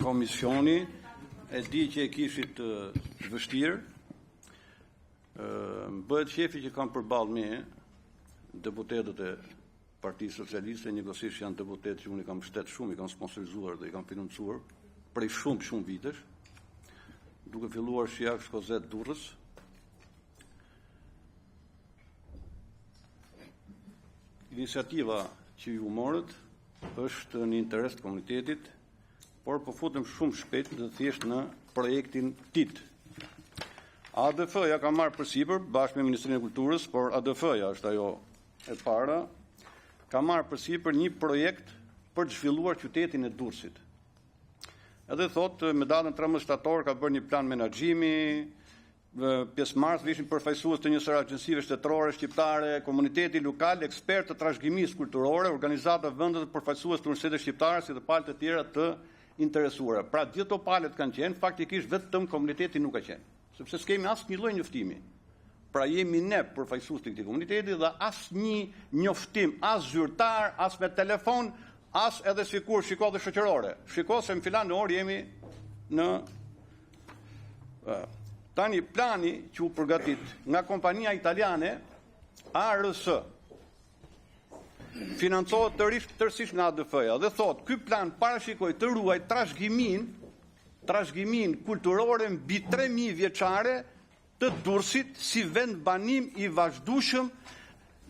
komisioni, e di që e kishit vështirë, bëhet shefi që kam përballë me deputetët e Partisë Socialiste, njëkohësisht janë deputetë që unë i kam mbështetur shumë, i kam sponsorizuar dhe i kam financuar prej shumë vitesh, duke filluar Shijak Shkozet Durrës. Iniciativa që ju morët është në interes të komunitetit, por po futem shumë shpejt dhe thjesht në projektin TIT. ADF-ja ka marrë përsipër bashkë me Ministrinë e Kulturës, por ADF-ja është ajo e para, ka marrë përsipër një projekt për të zhvilluar qytetin e Durrësit. Edhe thotë, me datën 13 shtator ka bërë një plan menaxhimi, pjesëmarrësve ishin përfaqësues të një sër agjencive shtetërore shqiptare, komuniteti lokal, ekspertë të trashëgimisë kulturore, organizata vendet të përfaqësues të universitetit shqiptar, si dhe palët e tjera të interesuara. Pra, gjithë ato palët kanë qenë, faktikisht vetëm komuniteti nuk ka qenë, sepse s'kemi asnjë lloj njoftimi. Pra jemi ne përfaqësues të këtij komuniteti dhe asnjë njoftim, as zyrtar, as me telefon, as edhe sikur shiko dhe shoqërore. Shiko se në filan në orë jemi në tani plani që u përgatit nga kompania italiane ARS. Financohet tërësisht nga ADF-ja dhe thot, ky plan parashikoi të ruaj trashëgimin kulturore mbi 3000 vjeçare të Durrësit si vend banim i vazhdueshëm,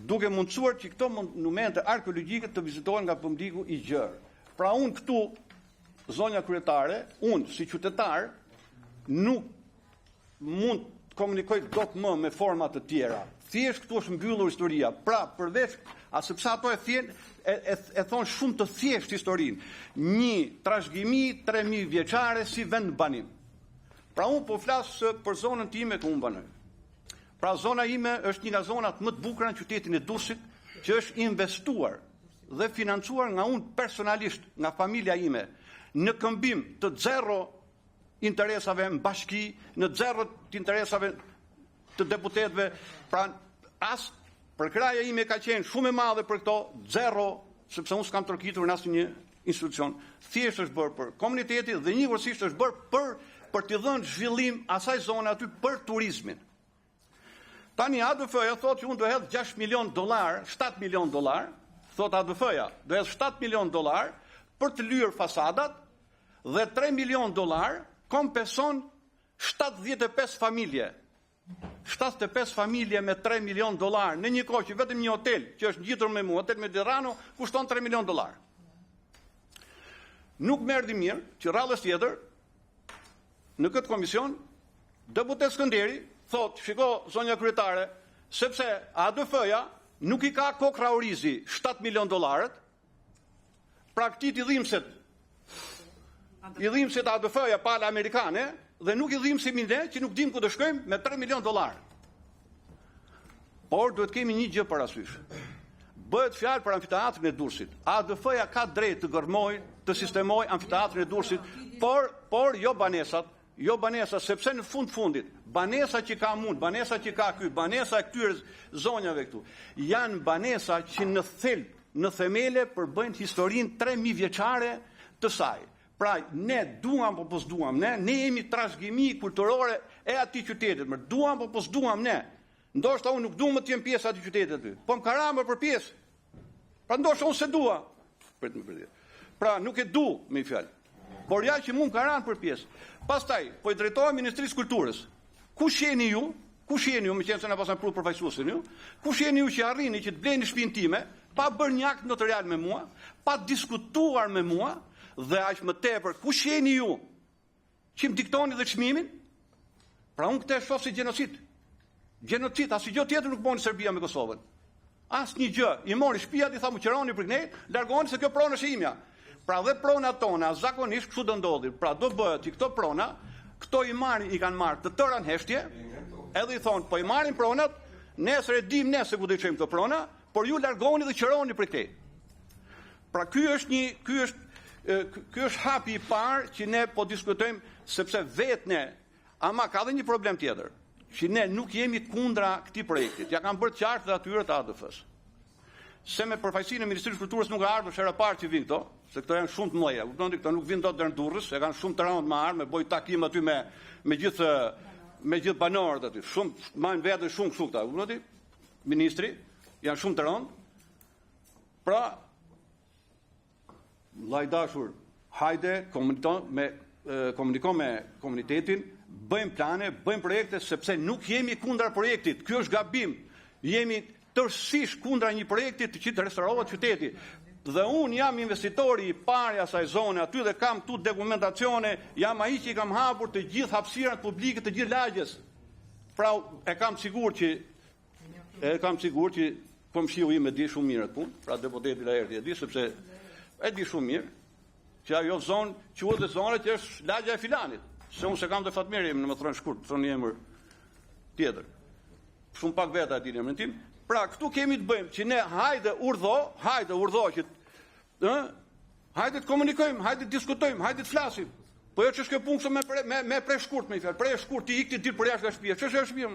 duke mundësuar që këto monumente arkeologjike të vizitohen nga publiku i gjerë. Pra unë këtu, zonja kryetare, unë si qytetar, nuk mund të komunikoj dot më me forma të tjera. Thjesht këtu është mbyllur historia. Pra, përveç, sepse ato e thonë shumë të thjesht historinë. Një trashëgimi 3000 vjeçare si vend banim. Pra unë po flasë për zonën time ku unë banoj. Pra zona ime është një nga zonat më të bukura në qytetin e Durrësit, që është investuar dhe financuar nga unë personalisht, nga familja ime, në këmbim të zero interesave në bashki, në zero të interesave të deputetëve, pra as përkraja ime ka qenë shumë e madhe për këto, zero, sepse unë s'kam tërkitur në asnjë institucion. Thjesht është bërë për komuniteti dhe njëkohësisht është bërë për të dhënë zhvillim asaj zone aty për turizmin. Tani ADF-ja thotë që unë do hedh $6 milion, $7 milion, thotë ADF-ja, do hedh $7 milion për të lyer fasadat dhe $3 milion kompenson 75 familje. 75 familje me $3 milion në një kohë që vetëm një hotel që është ngjitur me mua, hotel Mediterrano, kushton $3 milion. Nuk më erdhi mirë që radhës tjetër në këtë komision, deputet Skënderi thotë, shiko, zonja kryetare, sepse ADF-ja nuk i ka kokra orizi $7 milion, pra këtit i dhimset ADF-ja pala amerikane, dhe nuk i dhimsemi ne që nuk dim ku të shkojmë me $3 milion. Por duhet kemi një gjë parasysh. Bëhet fjalë për amfiteatrin e Durrësit. ADF-ja ka drejt të gërmoj, të sistemoj amfiteatrin e Durrësit, por jo banesat, sepse në fundit, banesa që ka mund, banesa që ka ky, banesa e këtyre zonjave këtu, janë banesa që në themele përbëjnë historinë 3000 vjeçare të saj. Pra, ne duam po s'duam ne jemi trashëgimi kulturore e atij qytetit, më duam po s'duam ne. Ndoshta unë nuk dua më të jem pjesë atij qytetit aty. Po më karamër për pjesë. Pra ndoshta unë se dua. Pra nuk e du, me fjalë. Por ja që mund karan për pjesë. Pastaj, po i drejtohem Ministrisë Kulturës. Kush jeni ju, më qenë se na pasan pru përfaqësuesin ju, kush jeni ju që arrini që të bleni shtëpinë time, pa bërë një akt notarial me mua, pa diskutuar me mua, dhe aq më tepër, kush jeni ju që më diktoni dhe çmimin? Pra unë këtë e shoh si gjenocid. Gjenocid, asnjë gjë tjetër nuk bëni Serbia me Kosovën. Asnjë gjë. I mori shtëpiat, i tha më qironi për ne, largoni se kjo pronë është imja. Pra dhe pronat tona zakonisht kështu do ndodhin. Pra do bëhet që këto prona, këto i kanë marrë të tëra në heshtje, edhe i thonë, po i marrin pronat, nesër e dim ne se ku do i çojmë këto prona, por ju largoni dhe qironi për këtë. Pra ky është hapi i parë që ne po diskutojmë, sepse vetë ne, ama ka dhe një problem tjetër, që ne nuk jemi kundra këtij projektit. Ja kanë bërë qartë dhe atyre të ADF-s. se me përfaqësinë e Ministrisë së Kulturës nuk ka ardhur shera parë që vin këto, se këto janë shumë të mëdha. Kuptoni, këto nuk vinë dot deri në Durrës, e kanë shumë të rëndë me armë, bëj takim aty me gjithë banorët aty. Shumë marrin vetë shumë kështu këta. Kuptoni? Ministri janë shumë të rëndë. Pra, vllai dashur, hajde komunikon me komunitetin, bëjmë plane, bëjmë projekte, sepse nuk jemi kundër projektit. Ky është gabim. Jemi tërësisht kundra një projekti që të restaurohet qyteti. Dhe unë jam investitori i parë i asaj zone, aty dhe kam tu dokumentacione, jam ai që i kam hapur të gjithë hapësirat publike të gjithë lagjes. Pra e kam sigurt që komshiu im e di shumë mirë atë punë, pra deputeti Laerti e di, sepse e di shumë mirë që ajo zonë quhet zona që është lagja e Filanit. Se unë se kam të fatmirë, në më thronë shkurt, thronë një emër tjetër. Shumë pak veta e di në emrin tim. Pra, këtu kemi të bëjmë që ne hajde urdhë që hajde të komunikojmë, hajde të diskutojmë, hajde të flasim. Po jo që shke punë me prej shkurt, me i fjalë, prej shkurt ti ikti ditë për jashtë nga shtëpia. Ç'është ajo shtëpia?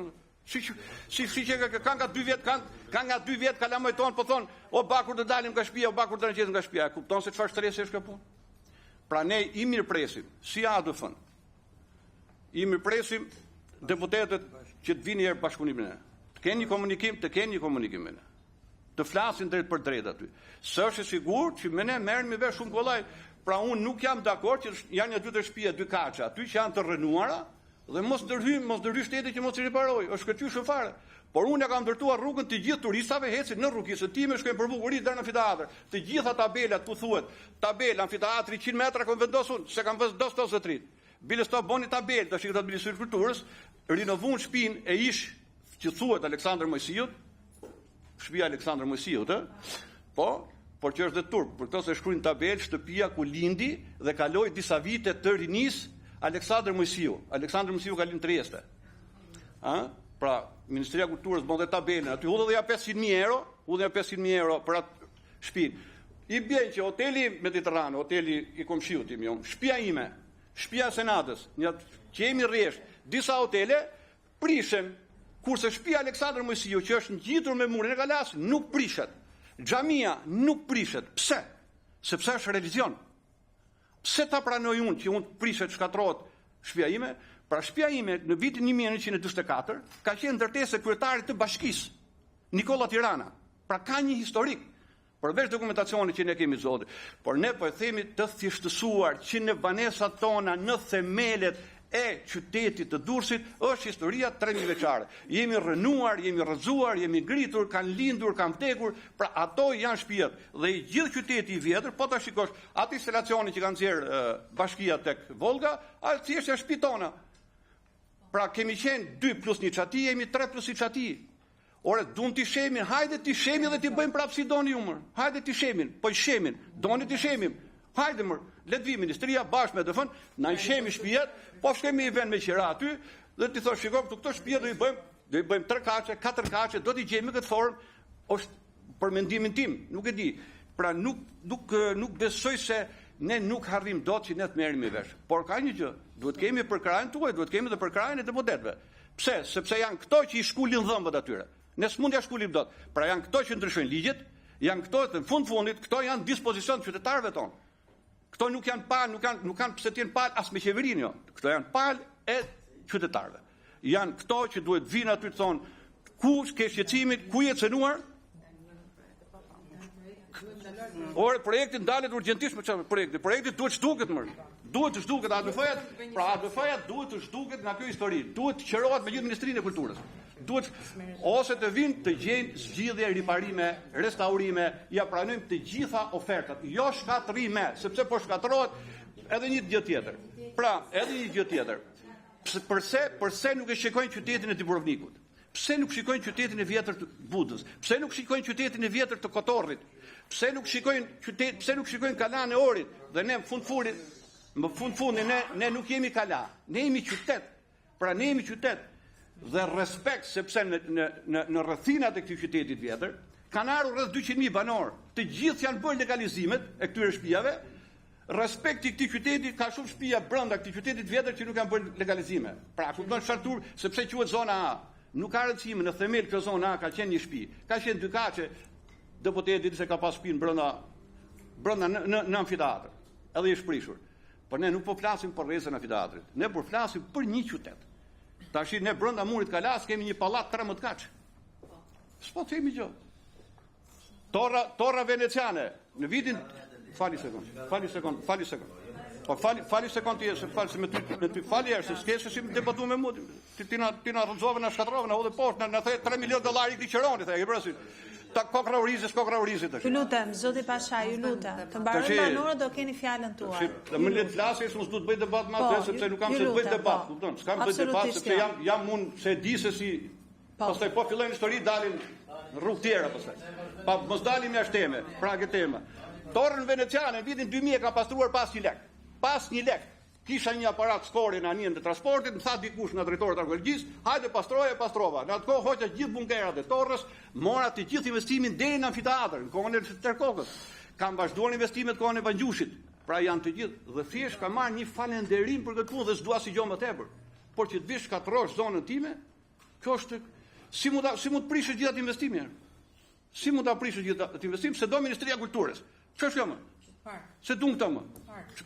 Si që kanë nga 2 vjet, kanë nga 2 vjet kalamoj tonë, po thonë, o bakur të dalim nga shtëpia, o bakur të rëqesim nga shtëpia. Kupton se çfarë stresi është kjo punë? Pra ne i mirëpresim, si ADF-n, i mirëpresim deputetët që të vini herë bashkëpunimin e. Të keni një komunikim me ne. Të flasin drejt për drejt aty. Së është e sigurt që me ne merren me vesh shumë kollaj. Pra unë nuk jam dakord që janë 2 shtëpia, 2 kaça, aty që janë të rënuara dhe mos ndërhyj shteti që mos i riparoj. Është këtysh fare. Por unë ja kam ndërtuar rrugën të gjithë turistave ecin në rrugën time, shkojnë për bukurit deri në amfiteatër. Të gjitha tabelat ku thuhet, tabela amfiteatri 100 metra kam vendosur, se kam vendosur të trit. Bile sto boni tabelë, tash këto Ministri i Kulturës rinovuan shtëpinë e ish që thuhet Aleksandër Mojsiut, shtëpia Aleksandër Mojsiut, por që është dhe turp, për këto se shkruajnë tabelë shtëpia ku lindi dhe kaloi disa vite të rinis Aleksandër Mojsiu. Aleksandër Mojsiu ka lind Trieste. Pra, Ministria e Kulturës bën dhe tabelën, aty hudhë dhe ja 500.000 euro për atë shtëpinë. I bën që hoteli Mediterrane, hoteli i komshiut tim jon, shtëpia ime, shtëpia e Senatës, që jemi rresht, disa hotele prishen. Kurse shtëpia Aleksandër Mojsiu, që është ngjitur me murin e Kalas, nuk prishet. Xhamia nuk prishet. Pse? Sepse është religion. Pse ta pranoj unë që unë prishet, shkatërrohet shtëpia ime? Pra shtëpia ime në vitin 1944 ka qenë ndërtesë kryetarit të bashkisë, Nikola Tirana. Pra ka një historik. Përveç dokumentacionit që ne kemi zotë, por ne po e themi të thjeshtësuar që në banesat tona, në themelet e qytetit të Durrësit është historia 3000 vjeçare. Jemi rënuar, jemi rrëzuar, jemi ngritur, kanë lindur, kanë vdekur, pra ato janë shtëpiat. Dhe i gjithë qyteti i vjetër, po ta shikosh, atë instalacioni që kanë nxjerr bashkia tek Volga, atë thjesht është shtëpi tona. Pra kemi qenë 2 plus 1 çati, jemi 3 plus 1 çati. Ore, duam t'i shemin, hajde t'i shemin dhe t'i bëjmë prapë si doni ju mër. Hajde t'i shemin, po i shemin, doni t'i shemim. Hajde mër, le të vi ministria bashkë me DF-n, na i shemi shtëpiat, po shkemi i vend me qira aty, dhe t'i thosh shikoj këto shtëpia do i bëjmë 3 kaçe, 4 kaçe, do t'i gjejmë këtë formë, është për mendimin tim, nuk e di. Pra nuk besoj se ne nuk harrim dot që ne të merremi vesh. Por ka një gjë, duhet kemi për krajin tuaj, duhet kemi edhe për krajin e deputetëve. Pse? Sepse janë këto që i shkulin dhëmbët atyre. Ne s'mund ja shkulim dot. Pra janë këto që ndryshojnë ligjet, janë këto të fundit, këto janë dispozicion të qytetarëve tonë. Këto nuk janë palë, nuk kanë pse të jenë palë as me qeverinë, jo. Këto janë palë e qytetarëve. Janë këto që duhet vinë aty të thonë ku ke shqetësimit, ku je cënuar. Ore, projekti ndalet urgjentisht me çfarë projekti? Projekti duhet zhduket më. Duhet të zhduket ADF-ja, pra ADF-ja duhet të zhduket nga kjo histori. Duhet të qerohet me gjithë Ministrinë e Kulturës. Duhet ose të vinë të gjejnë zgjidhje, riparime, restaurime, ja pranojmë të gjitha ofertat, jo shkatërrime, sepse po shkatërrohet edhe një gjë tjetër. Pra, edhe një gjë tjetër. Përse nuk e shikojnë qytetin e Dubrovnikut? Pse nuk shikojnë qytetin e vjetër të Budës? Pse nuk shikojnë qytetin e vjetër të Kotorrit? Pse nuk shikojnë Kalan e Orit? Dhe ne më fundi ne nuk jemi Kala, ne jemi qytet. Pra ne jemi qytet. Dhe respekt, sepse në rrethinat e këtij qytetit vjetër kanë ardhur rreth 200.000 banor. Të gjithë janë bërë legalizimet e këtyre shtëpiave. Respekti këtij qyteti, ka shumë shtëpia brenda këtij qytetit vjetër që nuk kanë bërë legalizime. Pra kupton çfarë tur, sepse quhet zona A. Nuk ka rëndësi, në themel kjo zona A ka qenë një shtëpi. Ka qenë 2 kaçe deputeti se ka pas shpinë brenda në amfiteatër, edhe i shprishur. Por ne nuk po flasim për rrezën e amfiteatrit, ne po flasim për një qytet. Tash ne brenda murit Kalas kemi një pallat 13 kaç. S'po themi gjë. Torra veneciane në vitin fali sekond. Po fali sekond ti, se fal se me ty fali është, s'ke si debatu me mua. Ti na rrëzove na shkatrove na hodhe poshtë na the $3 milionë i Qiçeroni the, e brazi. Ta kokravrizit tash. Ju lutem, zoti Pasha, ju lutem. Të mbaroj banorët do keni fjalën tuaj. Më le të flasë, s'u s'do të bëj debat më atë sepse nuk kam se të bëj debat, kupton? S'kam bëj debat sepse jam unë se di se si pastaj po fillojnë histori dalin rrugë tjera pastaj. Pa mos dalim jashtë teme, pra këtë temë. Torrën veneciane në vitin 2000 ka pastruar pas 1 lek. Pas 1 lek. Kisha një aparat skori në anijën të transportit, më tha dikush nga drejtori i arkeologjisë, hajde pastrova. Në atë kohë hoqja gjithë bunkerat e Torrës, mora të gjithë investimin deri në amfiteatër, në kohën e Terkokës. Kam vazhduar investimet kohën e Vangjushit. Pra janë të gjithë dhe thjesht ka marrë një falënderim për këtë punë dhe s'dua si gjë më tepër. Por që të vish katrosh zonën time, kjo është si mund të prishë gjithë atë investimin. Si mund ta prishë gjithë atë investim se do Ministria e Kulturës. Ç'është kjo më? Se dun këtë më.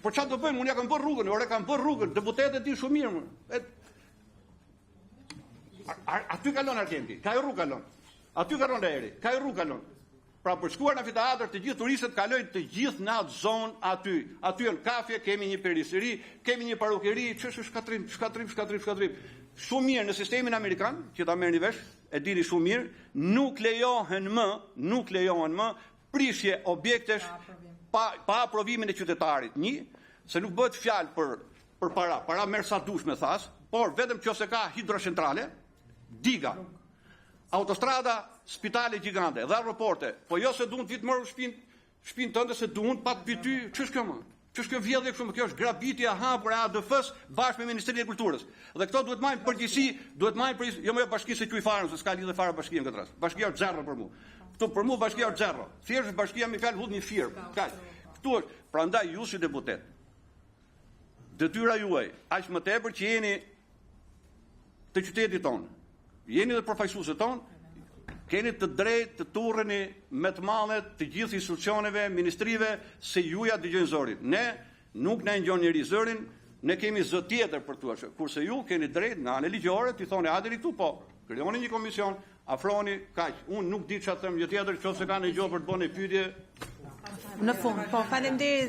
Por çfarë do bëjmë? Unë ja kam bërë rrugën, ora kam bërë rrugën, deputetët din shumë mirë më. Aty kalon Argenti, ka rrugë kalon. Aty kalon ajri, ka rrugë kalon. Pra për shkuar në amfiteatër të gjithë turistët kalojnë të gjithë në atë zonë aty. Aty janë kafe, kemi një periseri, kemi një parukeri, ç'është shkatrim. Shumë mirë në sistemin amerikan, që ta merrni vesh, e dini shumë mirë, nuk lejohen më prishje objektesh pa aprovimin e qytetarit. Se nuk bëhet fjalë për para merr sa dush me thas, por vetëm nëse ka hidrocentrale, diga, autostrada, spitale gjigante dhe aeroporte, po jo se duan të marrë shtëpinë tënde se duan pa të pyty, ç'është kjo më? Ç'është kjo vjedhje kështu më? Kjo është grabitje e hapur e ADF-s bashkë me Ministrinë e Kulturës. Dhe këto duhet marrin përgjegjësi, jo më bashkisë që i farën, se s'ka lidhje fare bashkia në këtë rast. Bashkia është zero për mua. Këtu për mua bashkia është zero. Thjesht bashkia me fjalë hudh një firmë. Kaq. Këtu është, prandaj ju si deputet. Detyra juaj, aq më tepër që jeni të qytetit tonë. Jeni dhe përfaqësuesët tonë, keni të drejtë të turreni me të madhe të gjithë institucioneve, ministrive, se ju ja dëgjojnë zorin. Ne nuk na ngjon njëri zërin, ne kemi zë tjetër për tu ashtu. Kurse ju keni drejtë nga ana ligjore të thoni hajde këtu, po, krijoni një komision, afroni kaq. Unë nuk di çfarë them gjë tjetër, nëse kanë gjë për të bënë pyetje. Në fund, po, faleminderit.